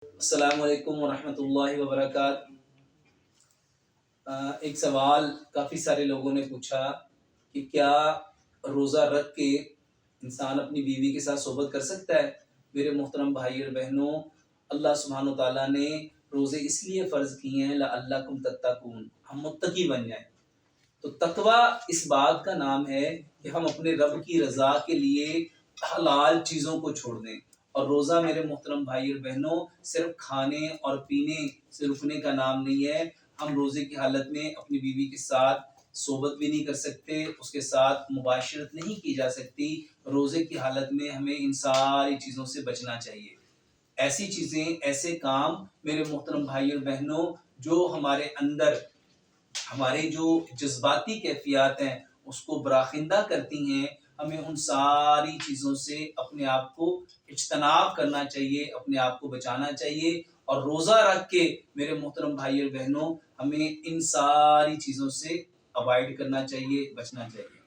السلام علیکم ورحمۃ اللہ وبرکاتہ۔ ایک سوال کافی سارے لوگوں نے پوچھا کہ کیا روزہ رکھ کے انسان اپنی بیوی کے ساتھ صحبت کر سکتا ہے؟ میرے محترم بھائی اور بہنوں، اللہ سبحانہ و تعالیٰ نے روزے اس لیے فرض کیے ہیں لعلکم تتقون، ہم متقی بن جائیں۔ تو تقویٰ اس بات کا نام ہے کہ ہم اپنے رب کی رضا کے لیے حلال چیزوں کو چھوڑ دیں۔ اور روزہ میرے محترم بھائی اور بہنوں صرف کھانے اور پینے سے رکنے کا نام نہیں ہے۔ ہم روزے کی حالت میں اپنی بیوی کے ساتھ صحبت بھی نہیں کر سکتے، اس کے ساتھ مباشرت نہیں کی جا سکتی۔ روزے کی حالت میں ہمیں ان ساری چیزوں سے بچنا چاہیے۔ ایسی چیزیں، ایسے کام میرے محترم بھائی اور بہنوں جو ہمارے اندر ہمارے جو جذباتی کیفیات ہیں اس کو براخندہ کرتی ہیں، ہمیں ان ساری چیزوں سے اپنے آپ کو اجتناب کرنا چاہیے، اپنے آپ کو بچانا چاہیے۔ اور روزہ رکھ کے میرے محترم بھائی اور بہنوں ہمیں ان ساری چیزوں سے اوائڈ کرنا چاہیے، بچنا چاہیے۔